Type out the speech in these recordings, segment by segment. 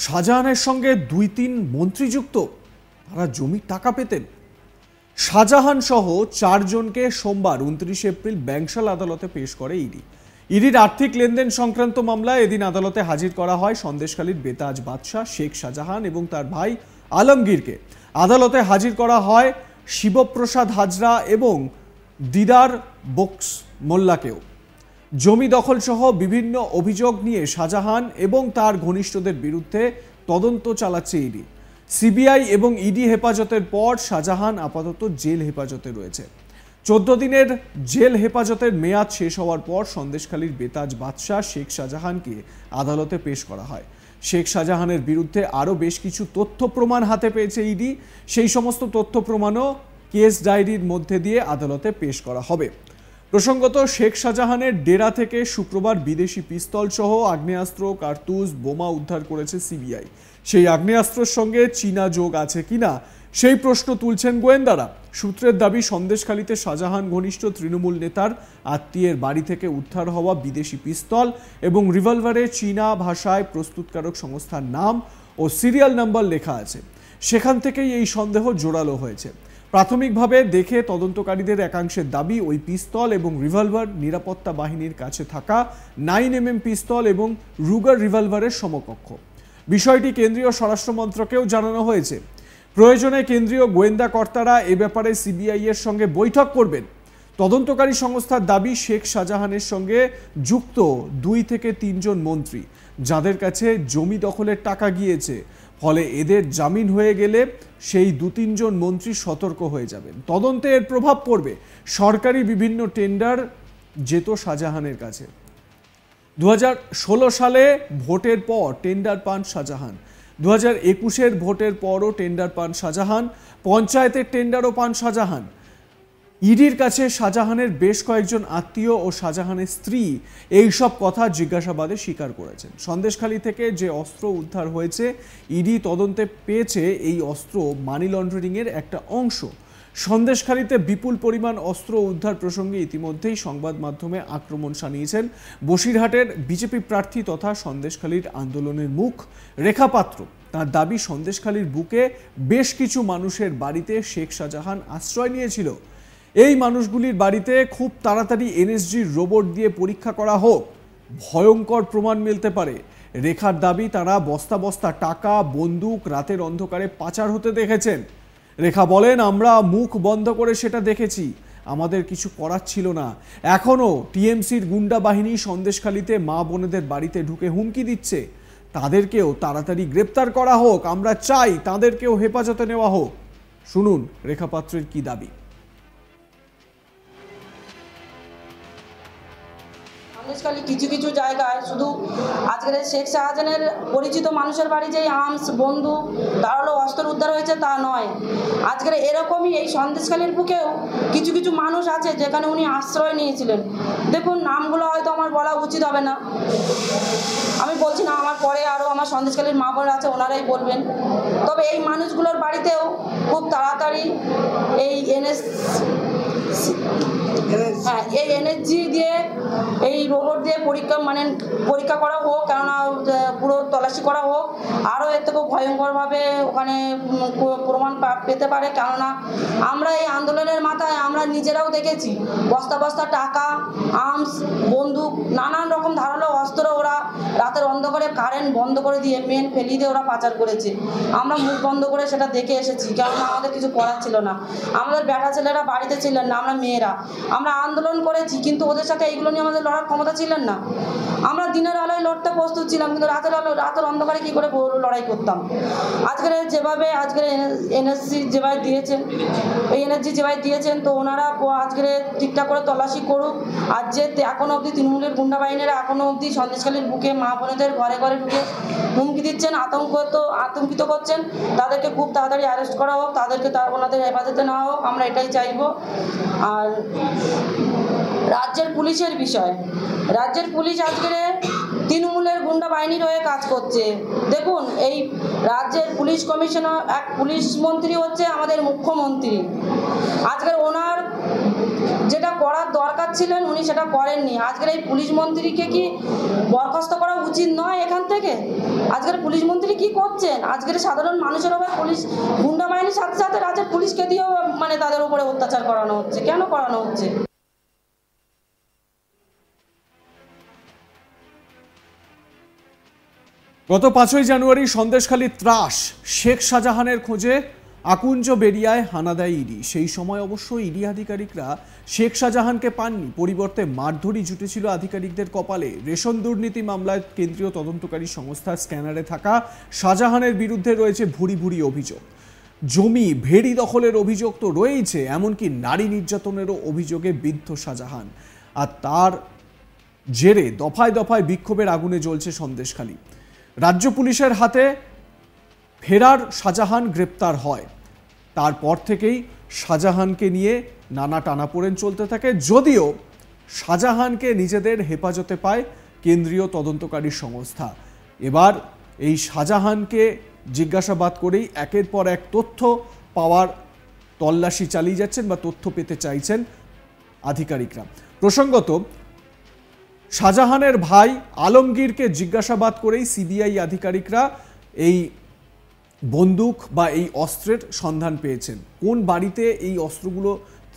শাহজাহানের সঙ্গে ২-৩ মন্ত্রী যুক্ত, তারা জমির টাকা পেতেন। শাহজাহান সহ ৪ জনকে সোমবার ২৯ এপ্রিল ব্যাংশাল আদালতে পেশ করে ইডি। ইডির আর্থিক লেনদেন সংক্রান্ত মামলায় এদিন আদালতে হাজির করা হয় সন্দেশখালীর বেতাজ বাদশাহ শেখ শাহজাহান এবং তার ভাই আলমগীরকে। আদালতে হাজির করা হয় শিবপ্রসাদ হাজরা এবং দিদার বক্স মোল্লাকেও। জমি দখল সহ বিভিন্ন অভিযোগ নিয়ে শাহজাহান এবং তার ঘনিষ্ঠদের বিরুদ্ধে তদন্ত চালাচ্ছে ইডি। সিবিআই এবং ইডি হেফাজতের পর শাহজাহান আপাতত জেল হেফাজতে রয়েছে। 14 দিনের জেল হেফাজতের মেয়াদ শেষ হওয়ার পর সন্দেশখালীর বেতাজ বাদশাহ শেখ শাহজাহানকে আদালতে পেশ করা হয়। শেখ শাহজাহানের বিরুদ্ধে আরও বেশ কিছু তথ্য প্রমাণ হাতে পেয়েছে ইডি। সেই সমস্ত তথ্য প্রমাণও কেস ডায়েরির মধ্যে দিয়ে আদালতে পেশ করা হবে। প্রসঙ্গত, শেখ শাহজাহানের ডেরা থেকে শুক্রবার বিদেশি পিস্তল সহ আগ্নেয়াস্ত্র, কার্তুজ, বোমা উদ্ধার করেছে সিবিআই। সেই আগ্নেয়াস্ত্রের সঙ্গে চীনা যোগ আছে কিনা সেই প্রশ্ন তুলছেন গোয়েন্দারা। সূত্রের দাবি, সন্দেশখালীতে শাহজাহান ঘনিষ্ঠ তৃণমূল নেতার আত্মীয়ের বাড়ি থেকে উদ্ধার হওয়া বিদেশি পিস্তল এবং রিভলভারে চীনা ভাষায় প্রস্তুতকারক সংস্থার নাম ও সিরিয়াল নাম্বার লেখা আছে। সেখান থেকেই এই সন্দেহ জোরালো হয়েছে। প্রাথমিকভাবে দেখে তদন্তকারীদের একাংশের দাবি, ওই পিস্তল এবং রিভলভার নিরাপত্তা বাহিনীর কাছে থাকা 9mm পিস্তল এবং রুগার রিভলভারের সমকক্ষ। বিষয়টি কেন্দ্রীয় স্বরাষ্ট্র মন্ত্রকেও জানানো হয়েছে। প্রয়োজনে কেন্দ্রীয় গোয়েন্দা কর্তারা এ ব্যাপারে সিবিআই এর সঙ্গে বৈঠক করবেন। তদন্তকারী সংস্থার দাবি, শেখ শাহজাহানের সঙ্গে যুক্ত 2 থেকে 3 জন মন্ত্রী, যাদের কাছে জমি দখলের টাকা গিয়েছে। ফলে এদের জামিন হয়ে গেলে সেই 2-3 জন মন্ত্রী সতর্ক হয়ে যাবেন। তদন্তে এর প্রভাব পড়বে। সরকারি বিভিন্ন টেন্ডার যেত শাহজাহানের কাছে। 2016 সালে ভোটের পর টেন্ডার পান শাহজাহান। 2021-এর ভোটের পরও টেন্ডার পান শাহজাহান। পঞ্চায়েতের টেন্ডারও পান শাহজাহান। ইডির কাছে শাহজাহানের বেশ কয়েকজন আত্মীয় ও শাহজাহানের স্ত্রী এই সব কথা জিজ্ঞাসাবাদে স্বীকার করেছেন। সন্দেশখালী থেকে যে অস্ত্র উদ্ধার হয়েছে, ইডি তদন্তে পেয়েছে এই অস্ত্র মানি লন্ডারিংয়ের একটা অংশ। সন্দেশখালীতে বিপুল পরিমাণ অস্ত্র উদ্ধার প্রসঙ্গে ইতিমধ্যেই সংবাদ মাধ্যমে আক্রমণ শানিয়েছেন বসিরহাটের বিজেপি প্রার্থী তথা সন্দেশখালীর আন্দোলনের মুখ রেখা পাত্র। তার দাবি, সন্দেশখালীর বুকে বেশ কিছু মানুষের বাড়িতে শেখ শাহজাহান আশ্রয় নিয়েছিল। এই মানুষগুলির বাড়িতে খুব তাড়াতাড়ি এনএসজির রোবট দিয়ে পরীক্ষা করা হোক, ভয়ঙ্কর প্রমাণ মিলতে পারে। রেখার দাবি, তারা বস্তা বস্তা টাকা, বন্দুক রাতের অন্ধকারে পাচার হতে দেখেছেন। রেখা বলেন, আমরা মুখ বন্ধ করে সেটা দেখেছি, আমাদের কিছু করার ছিল না। এখনও টিএমসির গুন্ডা বাহিনী সন্দেশখালীতে মা বোনেদের বাড়িতে ঢুকে হুমকি দিচ্ছে। তাদেরকেও তাড়াতাড়ি গ্রেপ্তার করা হোক, আমরা চাই তাদেরকেও হেফাজতে নেওয়া হোক। শুনুন রেখা পাত্রের কি দাবি। সন্দেশখালী কিছু কিছু জায়গায় শুধু আজকের শেখ শাহজাহানের পরিচিত মানুষের বাড়ি যে আর্মস, বন্দুক, ধারালো অস্ত্র উদ্ধার হয়েছে তা নয়। আজকের এরকমই এই সন্দেশখালীর বুকেও কিছু কিছু মানুষ আছে যেখানে উনি আশ্রয় নিয়েছিলেন। দেখুন, নামগুলো হয়তো আমার বলা উচিত হবে না, আমি বলছি না, আমার পরে আরও আমার সন্দেশখালীর মা বোনেরা আছে, ওনারাই বলবেন। তবে এই মানুষগুলোর বাড়িতেও খুব তাড়াতাড়ি এই এনএসজি দিয়ে, এই রোবট দিয়ে পরীক্ষা করা হোক, কেননা পুরো তল্লাশি করা হোক। আরও এর থেকেও ভয়ঙ্করভাবে ওখানে প্রমাণ পেতে পারে, কেননা আমরা এই আন্দোলনের মাথায় আমরা নিজেরাও দেখেছি বস্তা বস্তা টাকা, আর্মস, বন্দুক, নানান রকম ধারালো অস্ত্র ওরা রাতের অন্ধকারে কারেন্ট বন্ধ করে দিয়ে, মেন ফেলিয়ে দিয়ে ওরা পাচার করেছে। আমরা মুখ বন্ধ করে সেটা দেখে এসেছি, কেননা আমাদের কিছু করার ছিল না। আমাদের বেটা ছেলেরা বাড়িতে ছিলেন না, আমরা মেয়েরা, আমরা আন্দোলন করেছি, কিন্তু ওদের সাথে এইগুলো নিয়ে আমাদের লড়ার ক্ষমতা ছিলেন না। আমরা দিনের আলোয় লড়তে প্রস্তুত ছিলাম, কিন্তু রাতের অন্ধকারে কী করে লড়াই করতাম। আজকের যেভাবে এনএসজি যেভাবে দিয়েছেন, তো ওনারা আজকের ঠিকঠাক করে তল্লাশি করুক। আর যে এখনও অবধি তৃণমূলের গুন্ডা বাহিনীরা এখনও অবধি সন্দেশখালীর বুকে মা বোনেদের ঘরে ঘরে ঢুকে হুমকি দিচ্ছেন, আতঙ্কিত করছেন, তাদেরকে খুব তাড়াতাড়ি অ্যারেস্ট করা হোক, তাদেরকে ওনাদের হেফাজতে নেওয়া হোক, আমরা এটাই চাইব। আর রাজ্যের পুলিশের বিষয়, রাজ্যের পুলিশ আজকের তৃণমূলের গুন্ডা বাহিনীর হয়ে কাজ করছে। দেখুন, এই রাজ্যের পুলিশ কমিশনার, এক পুলিশ মন্ত্রী হচ্ছে আমাদের মুখ্যমন্ত্রী। আজকের ওনার যেটা করার দরকার ছিলেন উনি সেটা করেননি। আজকের এই পুলিশ মন্ত্রীকে কি বরখাস্ত করা উচিত নয় এখান থেকে? আজকের পুলিশ মন্ত্রী কি করছেন? আজকের সাধারণ মানুষের উপর পুলিশ গুন্ডা বাহিনীর সাথে সাথে রাজ্যের পুলিশকে দিয়েও মানে তাদের উপরে অত্যাচার করানো হচ্ছে। কেন করানো হচ্ছে? গত 5ই জানুয়ারি সন্দেশখালী ত্রাস, শেখ শাহজাহানের খোঁজে আকুঞ্জ বেরিয়ায় হানা দেয় ইডি। সেই সময় অবশ্য ইডি আধিকারিকরা শেখ শাহজাহানকে পাননি, পরিবর্তে মারধরি জুটেছিল আধিকারিকদের কপালে। রেশন দুর্নীতি মামলায় কেন্দ্রীয় তদন্তকারী সংস্থার স্ক্যানারে থাকা শাহজাহানের বিরুদ্ধে রয়েছে ভুরি ভুরি অভিযোগ। জমি ভেড়ি দখলের অভিযোগ তো রয়েছে, এমনকি নারী নির্যাতনেরও অভিযোগে বিদ্ধ শাহজাহান। আর তার জেরে দফায় দফায় বিক্ষোভের আগুনে জ্বলছে সন্দেশখালী। রাজ্য পুলিশের হাতে ফেরার শাহজাহান গ্রেপ্তার হয়। তারপর থেকেই শাহজাহানকে নিয়ে নানা টানাপোড়েন চলতে থাকে, যদিও শাহজাহানকে নিজেদের হেফাজতে পায় কেন্দ্রীয় তদন্তকারী সংস্থা। এবার এই শাহজাহানকে জিজ্ঞাসাবাদ করেই একের পর এক তথ্য পাওয়ার তল্লাশি চালিয়ে যাচ্ছেন বা তথ্য পেতে চাইছেন আধিকারিকরা। প্রসঙ্গত, শাহজাহানের ভাই আলমগীরকে জিজ্ঞাসাবাদ করেই সিবিআই আধিকারিকরা এই বন্দুক বা এই অস্ত্রের সন্ধান পেয়েছেন। কোন বাড়িতে এই অস্ত্রগুলো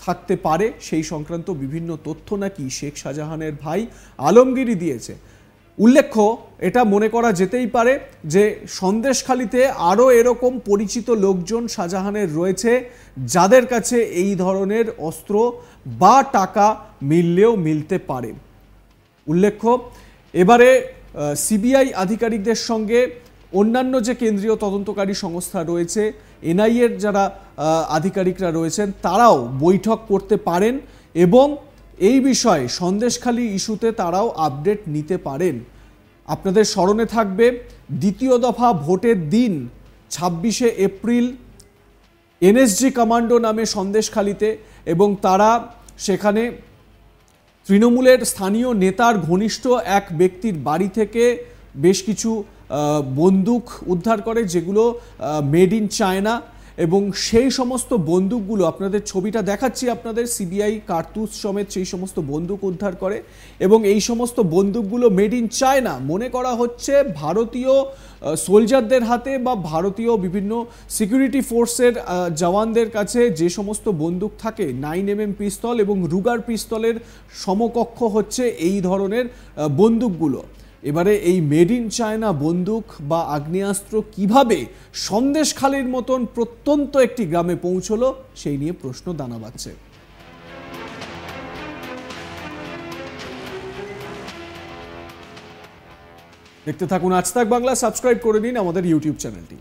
থাকতে পারে সেই সংক্রান্ত বিভিন্ন তথ্য নাকি শেখ শাহজাহানের ভাই আলমগীরই দিয়েছে। উল্লেখ্য, এটা মনে করা যেতেই পারে যে সন্দেশখালীতে আরও এরকম পরিচিত লোকজন শাহজাহানের রয়েছে, যাদের কাছে এই ধরনের অস্ত্র বা টাকা মিললেও মিলতে পারে। উল্লেখ্য, এবারে সিবিআই আধিকারিকদের সঙ্গে অন্যান্য যে কেন্দ্রীয় তদন্তকারী সংস্থা রয়েছে, এনআইএর যারা আধিকারিকরা রয়েছেন, তারাও বৈঠক করতে পারেন এবং এই বিষয়ে সন্দেশখালী ইস্যুতে তারাও আপডেট নিতে পারেন। আপনাদের স্মরণে থাকবে, দ্বিতীয় দফা ভোটের দিন 26শে এপ্রিল এনএসজি কমান্ডো নামে সন্দেশখালীতে, এবং তারা সেখানে তৃণমূলের স্থানীয় নেতার ঘনিষ্ঠ এক ব্যক্তির বাড়ি থেকে বেশ কিছু বন্দুক উদ্ধার করে, যেগুলো মেড ইন চায়না, এবং সেই সমস্ত বন্দুকগুলো আপনাদের ছবিটা দেখাচ্ছি আপনাদের, সিবিআই কার্তুজ সমেত সেই সমস্ত বন্দুক উদ্ধার করে এবং এই সমস্ত বন্দুকগুলো মেড ইন চায়না মনে করা হচ্ছে ভারতীয় সোলজারদের হাতে বা ভারতীয় বিভিন্ন সিকিউরিটি ফোর্সের জওয়ানদের কাছে যে সমস্ত বন্দুক থাকে 9mm পিস্তল এবং রুগার পিস্তলের সমকক্ষ হচ্ছে এই ধরনের বন্দুকগুলো। এবারে এই মেড ইন চায়না বন্দুক বা আগ্নেয়াস্ত্র কিভাবে সন্দেশখালীর মতন প্রত্যন্ত একটি গ্রামে পৌঁছলো সেই নিয়ে প্রশ্ন দানা বাঁধছে। দেখতে থাকুন আজ তাক বাংলা, সাবস্ক্রাইব করে নিন আমাদের ইউটিউব চ্যানেলটি।